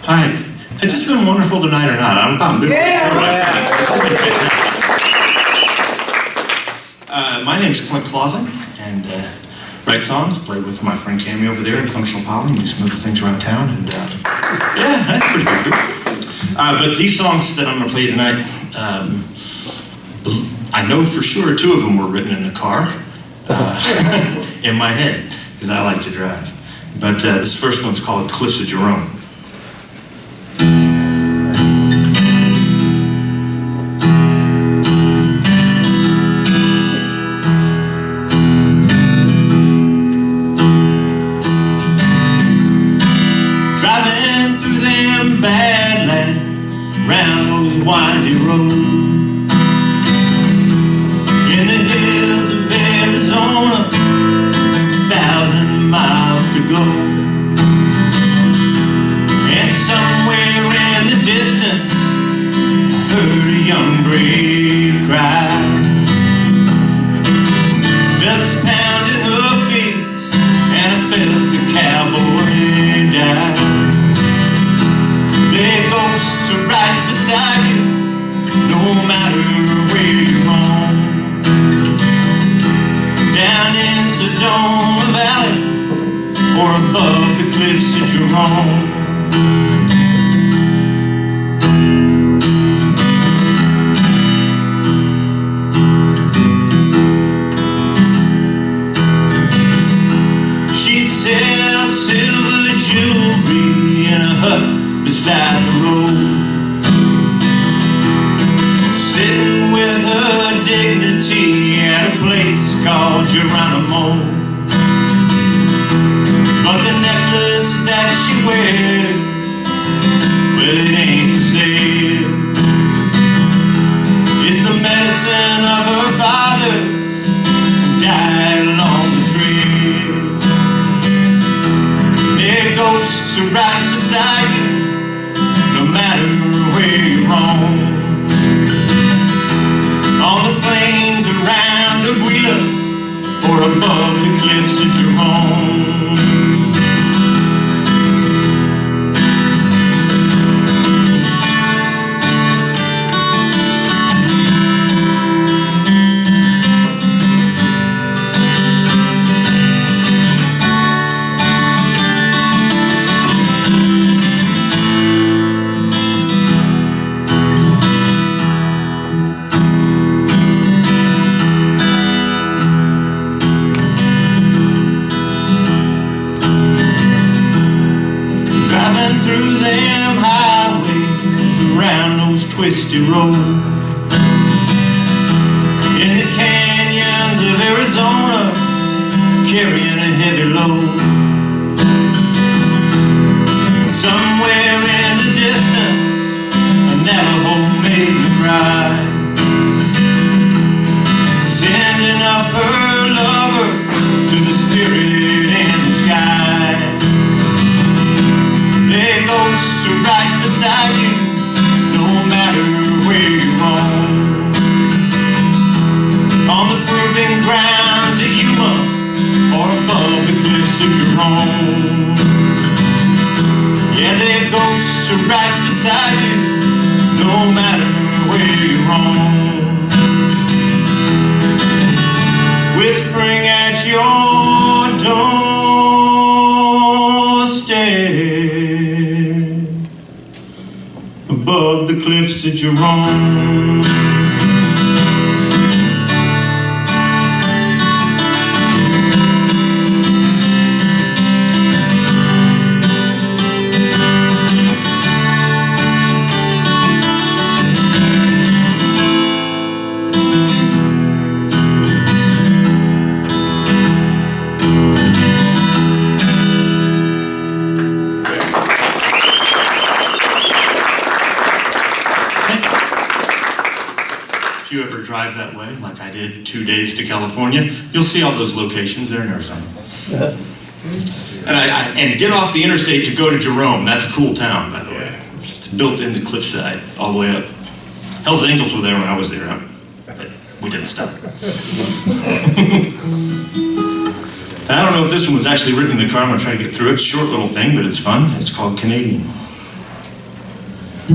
All right. Has this been wonderful tonight or not? I'm good. My name's Clint Causing, and write songs, play with my friend Cammy over there in Functional Poly, and do some other things around town, and yeah, that's pretty good. But these songs that I'm going to play tonight, I know for sure 2 of them were written in the car, in my head, because I like to drive. But this first one's called Cliffs of Jerome. Driving through them badlands, round those windy roads, in the hills of Arizona, 1,000 miles to go. And somewhere in the distance, I heard a young brave cry. Felt his pounding hoofbeats, and I felt a cowboy die. Their ghosts are right beside you, no matter where you roam. Down in Sedona Valley, or above the cliffs of Jerome. She sells silver jewelry in a hut beside the road, sitting with her dignity at a place called Geronimo. But the necklace that she wears, well, it ain't for sale. It's the medicine of her fathers who died along the trail. Their ghosts are right beside you, no matter where you roam. On the plains around Aguila, or above the cliffs of Jerome. Through them highways, around those twisty roads, in the canyons of Arizona, carrying a heavy load. Somewhere in the distance, a Navajo made me cry, sending up her lover to the spirit in the sky. Their ghosts are right beside you, no matter where you roam. On the proving grounds of Yuma, or above the cliffs of Jerome. Yeah, their ghosts are right beside you, no matter where you roam. Whispering at your doorstep, above the cliffs of Jerome. If you ever drive that way, like I did 2 days to California, you'll see all those locations there in Arizona. And get off the interstate to go to Jerome. That's a cool town, by the way. It's built into cliffside, all the way up. Hell's Angels were there when I was there, but we didn't stop. I don't know if this one was actually written in the car. I'm going to try to get through it. It's a short little thing, but it's fun. It's called Canadian. I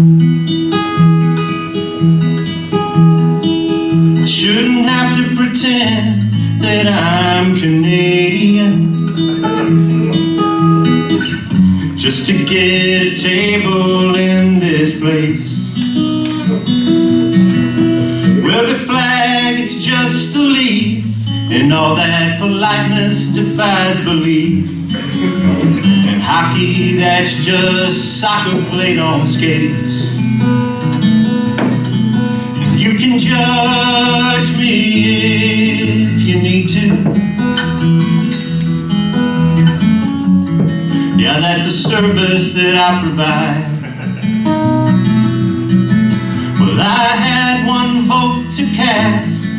shouldn't have to pretend that I'm Canadian just to get a table in this place. Well, the flag, it's just a leaf, and all that politeness defies belief. And hockey, that's just soccer played on skates. And you can judge me if you need to. Yeah, that's a service that I provide. Well, I had one vote to cast,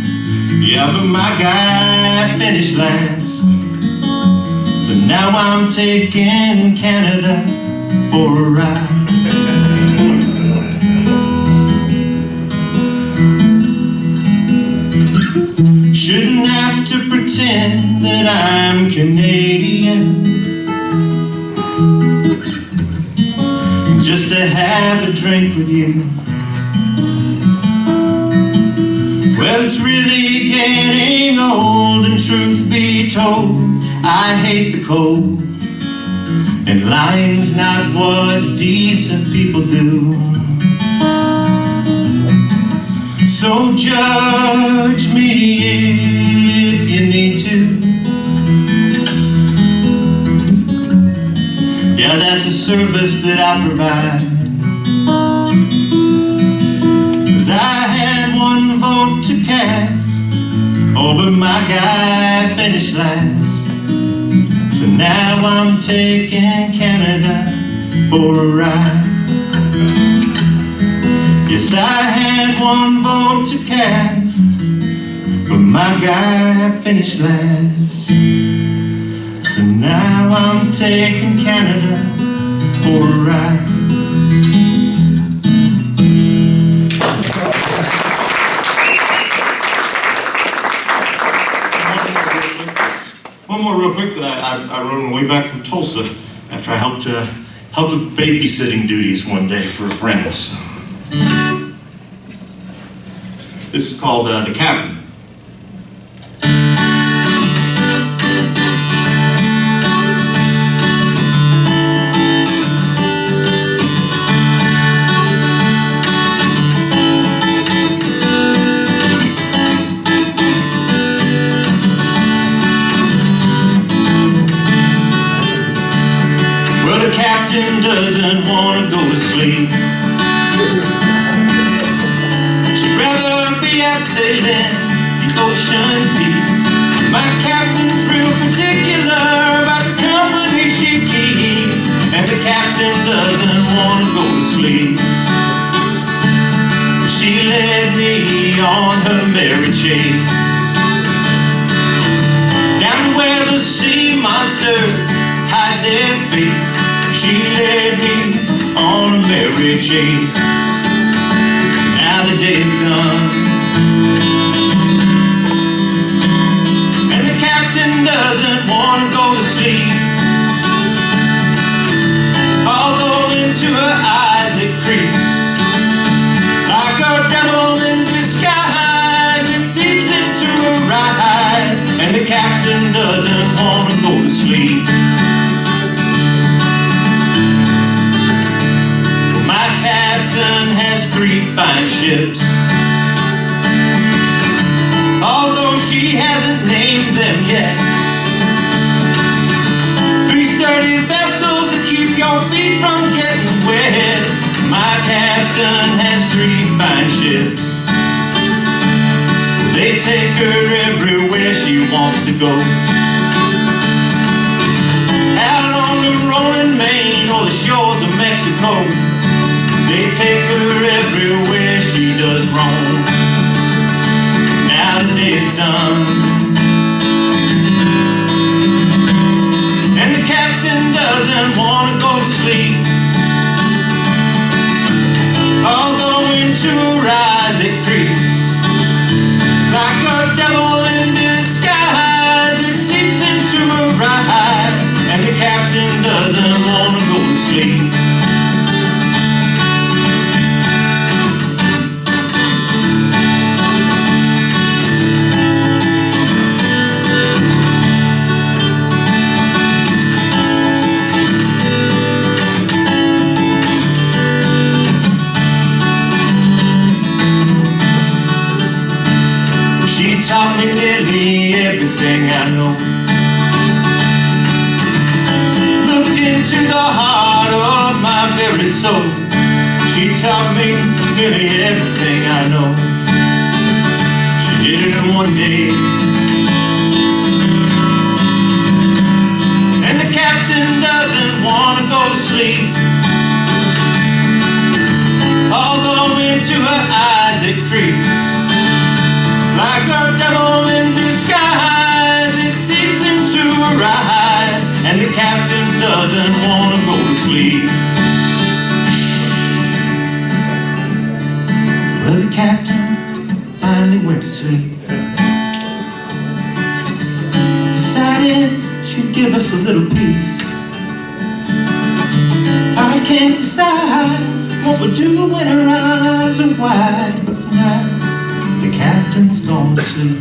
yeah, but my guy finished last. So now I'm taking Canada for a ride. Shouldn't have to pretend that I'm Canadian just to have a drink with you. Well, it's really getting old, and truth be told, I hate the cold, and lying's not what decent people do. So judge me if you need to. Yeah, that's a service that I provide. 'Cause I had one vote to cast, oh, but my guy finished last. So now I'm taking Canada for a ride. Yes, I had one vote to cast, but my guy finished last. So now I'm taking Canada for a ride. One more real quick that I wrote on the way back from Tulsa after I helped with babysitting duties one day for a friend. So. This is called The Cabin. Well, the captain doesn't want to go to sleep. She'd rather be out sailing the ocean deep. My captain's real particular about the company she keeps, and the captain doesn't want to go to sleep. She led me on her merry chase, down to where the sea monsters hide their face. She led me on a merry chase. Now the day's done, and the captain doesn't want to go to sleep. Although into her eyes it creeps like a devil in disguise. It seeps into her eyes, and the captain doesn't want to go to sleep. My captain has 3 fine ships, although she hasn't named them yet. 3 sturdy vessels that keep your feet from getting wet. My captain has 3 fine ships. They take her everywhere she wants to go, out on the rolling Main or the shores of Mexico. They take her everywhere she does roam. Now the day's done, and the captain doesn't want to go to sleep. Although into her eyes it creeps like a devil in disguise. It seeps into her eyes, and the captain doesn't want to go to sleep. taught me nearly everything I know. Looked into the heart of my very soul. She taught me nearly everything I know. She did it in one day. And the captain doesn't want to go to sleep, although into her eyes it creeps like a devil in disguise. It seeps into her eyes, and the captain doesn't want to go to sleep. Well, the captain finally went to sleep, decided she'd give us a little peace. I can't decide what we'll do when her eyes are wide, but for now, the captain's gone to sleep.